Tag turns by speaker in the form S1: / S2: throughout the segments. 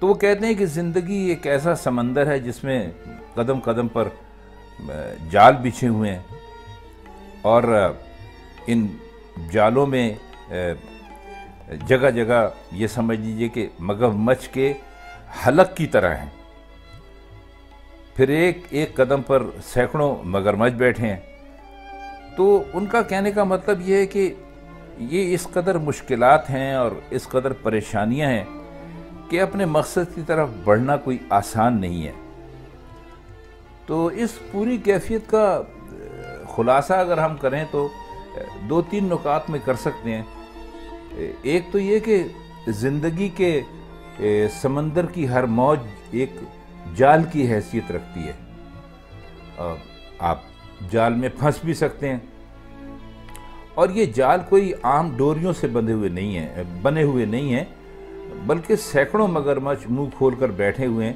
S1: تو وہ کہتے ہیں کہ زندگی ایک ایسا سمندر ہے جس میں قدم قدم پر جال بچھے ہوئے ہیں، اور ان جالوں میں جگہ جگہ یہ سمجھ لیجئے کہ مگرمچھ کے حلق کی طرح ہیں، پھر ایک ایک قدم پر سینکڑوں مگرمچھ بیٹھے ہیں۔ تو ان کا کہنے کا مطلب یہ ہے کہ یہ اس قدر مشکلات ہیں اور اس قدر پریشانیاں ہیں کہ اپنے مقصد کی طرف بڑھنا کوئی آسان نہیں ہے۔ تو اس پوری کیفیت کا خلاصہ اگر ہم کریں تو دو تین نکات میں کر سکتے ہیں۔ ایک تو یہ کہ زندگی کے سمندر کی ہر موج ایک جال کی حیثیت رکھتی ہے، آپ جال میں پھنس بھی سکتے ہیں، اور یہ جال کوئی عام ڈوریوں سے بنے ہوئے نہیں ہیں، بلکہ سینکڑوں مگرمچھ منہ کھول کر بیٹھے ہوئے ہیں۔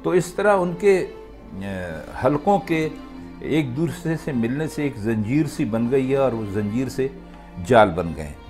S1: تو اس طرح ان کے حلقوں کے ایک دوسرے سے ملنے سے ایک زنجیر سی بن گئی ہے، اور وہ زنجیر سے جال بن گئے ہیں۔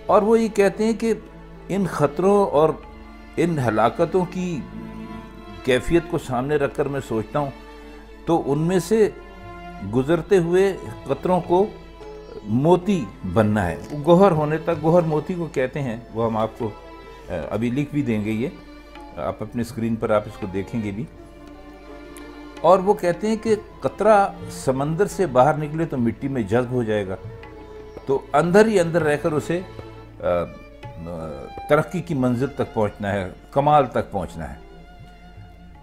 S1: اور وہ یہ کہتے ہیں کہ ان خطروں اور ان ہلاکتوں کی کیفیت کو سامنے رکھ کر میں سوچتا ہوں تو ان میں سے گزرتے ہوئے قطروں کو موتی بننا ہے، گوہر ہونے تک، گوہر موتی کو کہتے ہیں، وہ ہم آپ کو ابھی لکھ بھی دیں گے، یہ آپ اپنے اسکرین پر آپ اس کو دیکھیں گے بھی۔ اور وہ کہتے ہیں کہ قطرہ سمندر سے باہر نکلے تو مٹی میں جذب ہو جائے گا، تو اندر ہی اندر رہ کر اسے ترقی کی منزل تک پہنچنا ہے، کمال تک پہنچنا ہے۔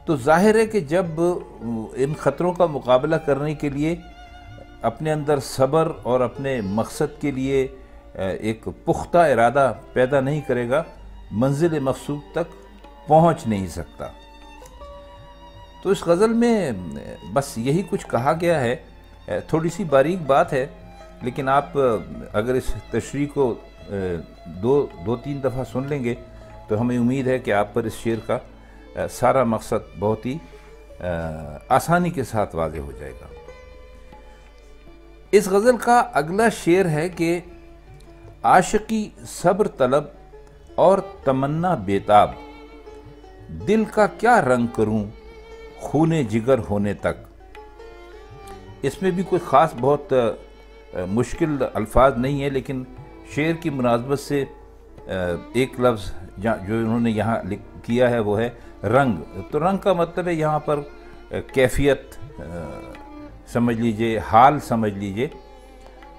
S1: تو ظاہر ہے کہ جب ان خطروں کا مقابلہ کرنے کے لیے اپنے اندر صبر اور اپنے مقصد کے لیے ایک پختہ ارادہ پیدا نہیں کرے گا، منزل مقصود تک پہنچ نہیں سکتا۔ تو اس غزل میں بس یہی کچھ کہا گیا ہے، تھوڑی سی باریک بات ہے، لیکن آپ اگر اس تشریح کو دو تین دفعہ سن لیں گے تو ہمیں امید ہے کہ آپ پر اس شعر کا سارا مقصد بہت ہی آسانی کے ساتھ واضح ہو جائے گا۔ اس غزل کا اگلا شعر ہے کہ عاشقی صبر طلب اور تمنا بیتاب، دل کا کیا رنگ کروں خون جگر ہونے تک۔ اس میں بھی کوئی خاص بہت مشکل الفاظ نہیں ہے، لیکن شعر کی مناسبت سے ایک لفظ جو انہوں نے یہاں کیا ہے وہ ہے رنگ۔ تو رنگ کا مطلب ہے یہاں پر کیفیت سمجھ لیجئے، حال سمجھ لیجئے۔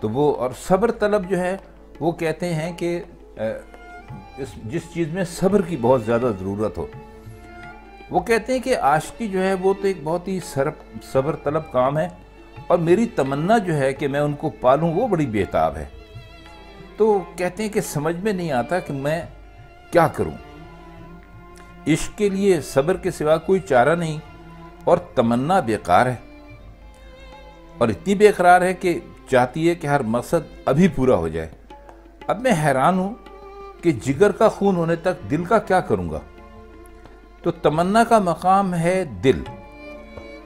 S1: تو وہ اور صبر طلب جو ہے وہ کہتے ہیں کہ جس چیز میں صبر کی بہت زیادہ ضرورت ہو، وہ کہتے ہیں کہ عاشقی جو ہے وہ تو ایک بہت ہی صبر طلب کام ہے، اور میری تمنا جو ہے کہ میں ان کو پالوں وہ بڑی بیتاب ہے۔ تو کہتے ہیں کہ سمجھ میں نہیں آتا کہ میں کیا کروں، عشق کے لیے صبر کے سوا کوئی چارہ نہیں، اور تمنا بیکار ہے، اور اتنی بے قرار ہے کہ چاہتی ہے کہ ہر مقصد ابھی پورا ہو جائے۔ اب میں حیران ہوں کہ جگر کا خون ہونے تک دل کا کیا کروں گا۔ تو تمنا کا مقام ہے دل،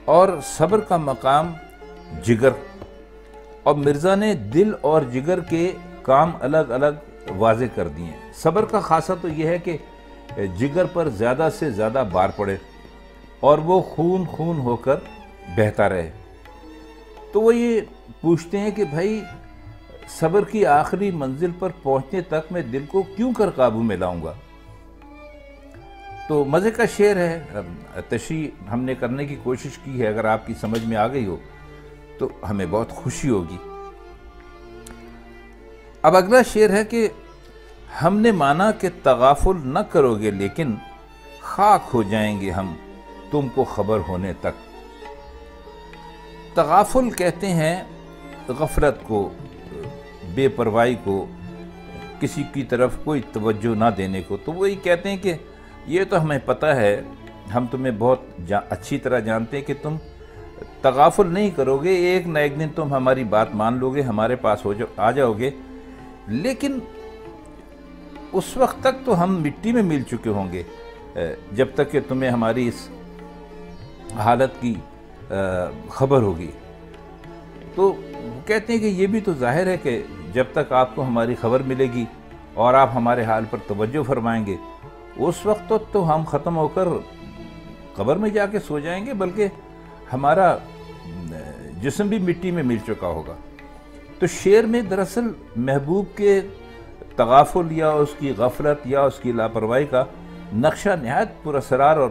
S1: اور صبر کا مقام جگر، اور مرزا نے دل اور جگر کے کام الگ الگ واضح کر دیے ہیں۔ صبر کا خاصہ تو یہ ہے کہ جگر پر زیادہ سے زیادہ بار پڑے اور وہ خون خون ہو کر بہتا رہے۔ تو وہ یہ پوچھتے ہیں کہ بھائی صبر کی آخری منزل پر پہنچنے تک میں دل کو کیوں کر قابو میں لاؤں گا۔ تو مزے کا شعر ہے، تشریح ہم نے کرنے کی کوشش کی ہے، اگر آپ کی سمجھ میں آ گئی ہو تو ہمیں بہت خوشی ہوگی۔ اب اگلا شعر ہے کہ ہم نے مانا کہ تغافل نہ کرو گے، لیکن خاک ہو جائیں گے ہم تم کو خبر ہونے تک۔ تغافل کہتے ہیں غفلت کو، بے پرواہی کو، کسی کی طرف کوئی توجہ نہ دینے کو۔ تو وہی کہتے ہیں کہ یہ تو ہمیں پتہ ہے، ہم تمہیں بہت اچھی طرح جانتے ہیں کہ تم تغافل نہیں کرو گے، ایک نہ ایک دن تم ہماری بات مان لو گے، ہمارے پاس آ جاؤ گے، لیکن اس وقت تک تو ہم مٹی میں مل چکے ہوں گے جب تک کہ تمہیں ہماری اس حالت کی خبر ہوگی۔ تو کہتے ہیں کہ یہ بھی تو ظاہر ہے کہ جب تک آپ کو ہماری خبر ملے گی اور آپ ہمارے حال پر توجہ فرمائیں گے، اس وقت تو ہم ختم ہو کر قبر میں جا کے سو جائیں گے، بلکہ ہمارا جسم بھی مٹی میں مل چکا ہوگا۔ تو شعر میں دراصل محبوب کے تغافل یا اس کی غفلت یا اس کی لاپرواہی کا نقشہ نہایت پراسرار اور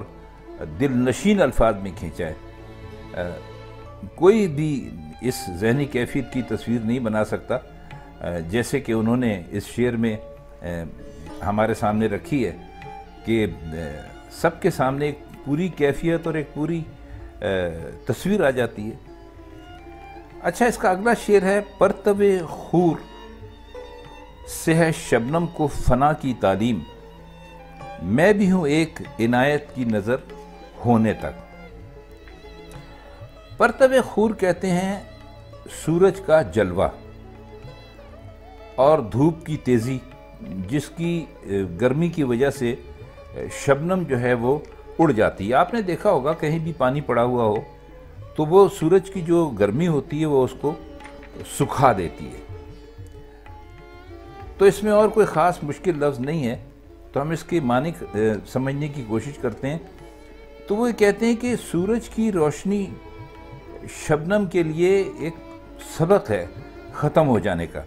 S1: دل نشین الفاظ میں کھینچا ہے۔ کوئی بھی اس ذہنی کیفیت کی تصویر نہیں بنا سکتا جیسے کہ انہوں نے اس شعر میں ہمارے سامنے رکھی ہے، کہ سب کے سامنے ایک پوری کیفیت اور ایک پوری تصویر آ جاتی ہے۔ اچھا، اس کا اگلا شعر ہے: پرتو خور سے ہے شبنم کو فنا کی تعلیم، میں بھی ہوں ایک عنایت کی نظر ہونے تک۔ پرتو خور کہتے ہیں سورج کا جلوہ اور دھوپ کی تیزی، جس کی گرمی کی وجہ سے شبنم جو ہے وہ اڑ جاتی ہے۔ آپ نے دیکھا ہوگا کہیں بھی پانی پڑا ہوا ہو تو وہ سورج کی جو گرمی ہوتی ہے وہ اس کو سکھا دیتی ہے۔ تو اس میں اور کوئی خاص مشکل لفظ نہیں ہے، تو ہم اس کے معنی سمجھنے کی کوشش کرتے ہیں۔ تو وہ کہتے ہیں کہ سورج کی روشنی شبنم کے لیے ایک سبق ہے ختم ہو جانے کا،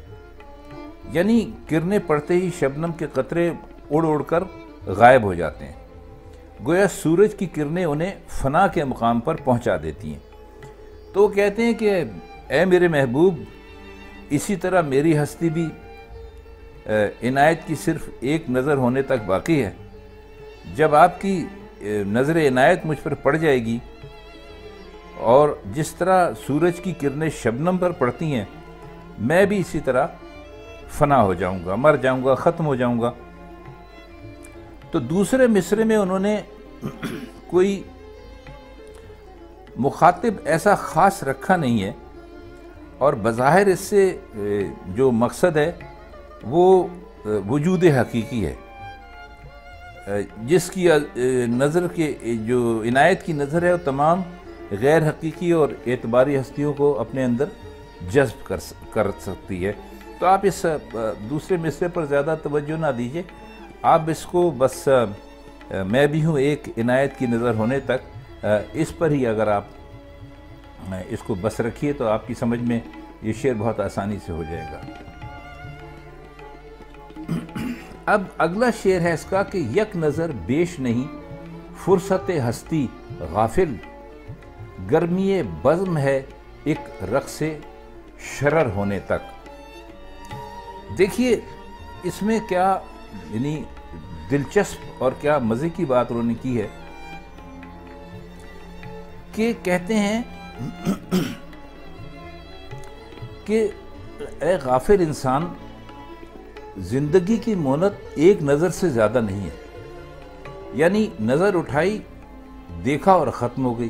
S1: یعنی کرنیں پڑتے ہی شبنم کے قطرے اڑ اڑ کر غائب ہو جاتے ہیں، گویا سورج کی کرنیں انہیں فنا کے مقام پر پہنچا دیتی ہیں۔ تو وہ کہتے ہیں کہ اے میرے محبوب، اسی طرح میری ہستی بھی عنایت کی صرف ایک نظر ہونے تک باقی ہے۔ جب آپ کی نظر عنایت مجھ پر پڑ جائے گی، اور جس طرح سورج کی کرنیں شبنم پر پڑتی ہیں، میں بھی اسی طرح فنا ہو جاؤں گا، مر جاؤں گا، ختم ہو جاؤں گا۔ تو دوسرے مصرے میں انہوں نے کوئی مخاطب ایسا خاص رکھا نہیں ہے، اور بظاہر اس سے جو مقصد ہے وہ وجود حقیقی ہے، جس کی نظر کے جو عنایت کی نظر ہے وہ تمام غیر حقیقی اور اعتباری ہستیوں کو اپنے اندر جذب کر سکتی ہے۔ تو آپ اس دوسرے مصرے پر زیادہ توجہ نہ دیجیے، آپ اس کو بس میں بھی ہوں ایک عنایت کی نظر ہونے تک، اس پر ہی اگر آپ اس کو بس رکھیے تو آپ کی سمجھ میں یہ شعر بہت آسانی سے ہو جائے گا۔ اب اگلا شعر ہے اس کا کہ یک نظر بیش نہیں فرصت ہستی غافل، گرمی بزم ہے ایک رقص شرر ہونے تک۔ دیکھیے اس میں کیا یعنی دلچسپ اور کیا مزے کی بات انہوں نے کی ہے کہ کہتے ہیں کہ اے غافل انسان، زندگی کی مہلت ایک نظر سے زیادہ نہیں ہے، یعنی نظر اٹھائی، دیکھا اور ختم ہو گئی۔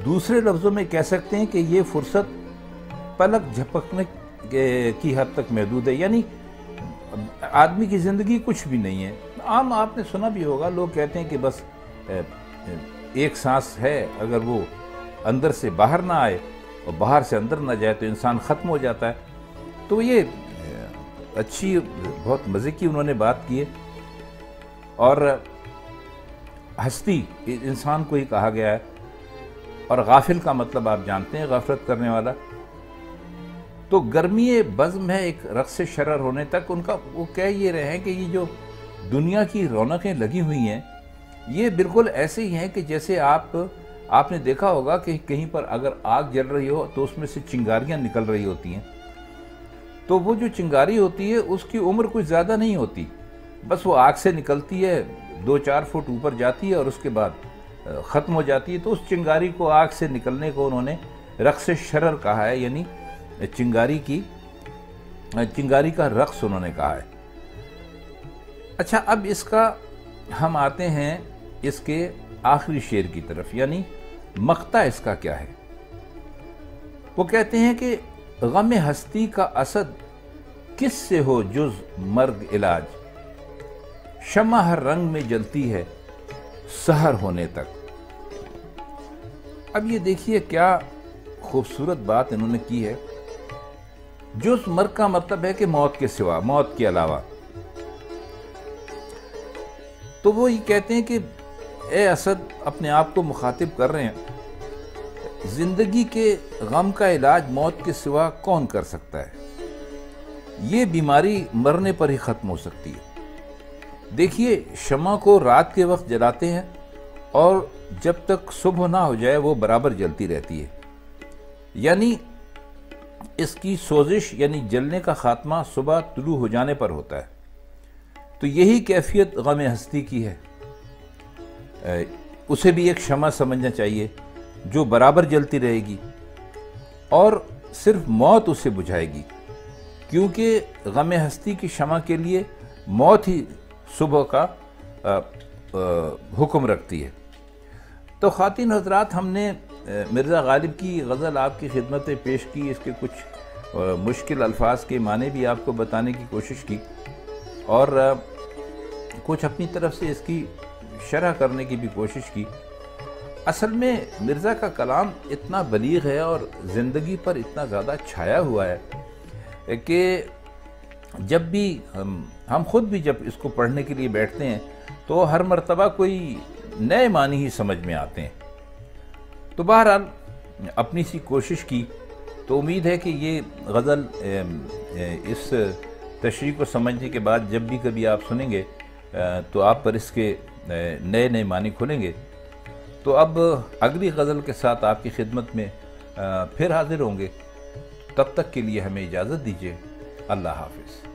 S1: دوسرے لفظوں میں کہہ سکتے ہیں کہ یہ فرصت پلک جھپکنے کی حد تک محدود ہے، یعنی آدمی کی زندگی کچھ بھی نہیں ہے۔ عام آپ نے سنا بھی ہوگا، لوگ کہتے ہیں کہ بس ایک سانس ہے، اگر وہ اندر سے باہر نہ آئے اور باہر سے اندر نہ جائے تو انسان ختم ہو جاتا ہے۔ تو یہ اچھی بہت مزے کی انہوں نے بات کی ہے، اور ہستی انسان کو ہی کہا گیا ہے، اور غافل کا مطلب آپ جانتے ہیں، غفلت کرنے والا۔ تو گرمی بزم ہے ایک رقص شرر ہونے تک، ان کا وہ کہہ یہ رہے ہیں کہ یہ جو دنیا کی رونقیں لگی ہوئی ہیں یہ بالکل ایسے ہی ہیں کہ جیسے آپ نے دیکھا ہوگا کہ کہیں پر اگر آگ جل رہی ہو تو اس میں سے چنگاریاں نکل رہی ہوتی ہیں، تو وہ جو چنگاری ہوتی ہے اس کی عمر کچھ زیادہ نہیں ہوتی، بس وہ آگ سے نکلتی ہے، 2-4 فٹ اوپر جاتی ہے اور اس کے بعد ختم ہو جاتی ہے۔ تو اس چنگاری کو، آگ سے نکلنے کو انہوں نے رقص شرر کہا ہے، یعنی چنگاری کا رقص انہوں نے کہا ہے۔ اچھا، اب اس کا ہم آتے ہیں اس کے آخری شعر کی طرف، یعنی مقطع اس کا کیا ہے۔ وہ کہتے ہیں کہ غم ہستی کا اسد کس سے ہو جز مرگ علاج، شمع ہر رنگ میں جلتی ہے سحر ہونے تک۔ اب یہ دیکھیے کیا خوبصورت بات انہوں نے کی ہے۔ جز مرگ کا مطلب ہے کہ موت کے سوا، موت کے علاوہ۔ تو وہ یہ کہتے ہیں کہ اے اسد، اپنے آپ کو مخاطب کر رہے ہیں، زندگی کے غم کا علاج موت کے سوا کون کر سکتا ہے؟ یہ بیماری مرنے پر ہی ختم ہو سکتی ہے۔ دیکھیے، شمع کو رات کے وقت جلاتے ہیں اور جب تک صبح نہ ہو جائے وہ برابر جلتی رہتی ہے، یعنی اس کی سوزش یعنی جلنے کا خاتمہ صبح طلوع ہو جانے پر ہوتا ہے۔ تو یہی کیفیت غم ہستی کی ہے۔ اسے بھی ایک شمع سمجھنا چاہیے جو برابر جلتی رہے گی، اور صرف موت اسے بجھائے گی، کیونکہ غم ہستی کی شمع کے لیے موت ہی صبح کا حکم رکھتی ہے۔ تو خواتین حضرات، ہم نے مرزا غالب کی غزل آپ کی خدمت میں پیش کی، اس کے کچھ مشکل الفاظ کے معنی بھی آپ کو بتانے کی کوشش کی، اور کچھ اپنی طرف سے اس کی شرح کرنے کی بھی کوشش کی۔ اصل میں مرزا کا کلام اتنا بلیغ ہے اور زندگی پر اتنا زیادہ چھایا ہوا ہے کہ جب بھی ہم خود بھی جب اس کو پڑھنے کے لیے بیٹھتے ہیں تو ہر مرتبہ کوئی نئے معنی ہی سمجھ میں آتے ہیں۔ تو بہرحال اپنی سی کوشش کی، تو امید ہے کہ یہ غزل اس تشریح کو سمجھنے کے بعد جب بھی کبھی آپ سنیں گے تو آپ پر اس کے نئے نئے معنی کھلیں گے۔ تو اب اگلی غزل کے ساتھ آپ کی خدمت میں پھر حاضر ہوں گے۔ تب تک کے لیے ہمیں اجازت دیجیے۔ اللہ حافظ۔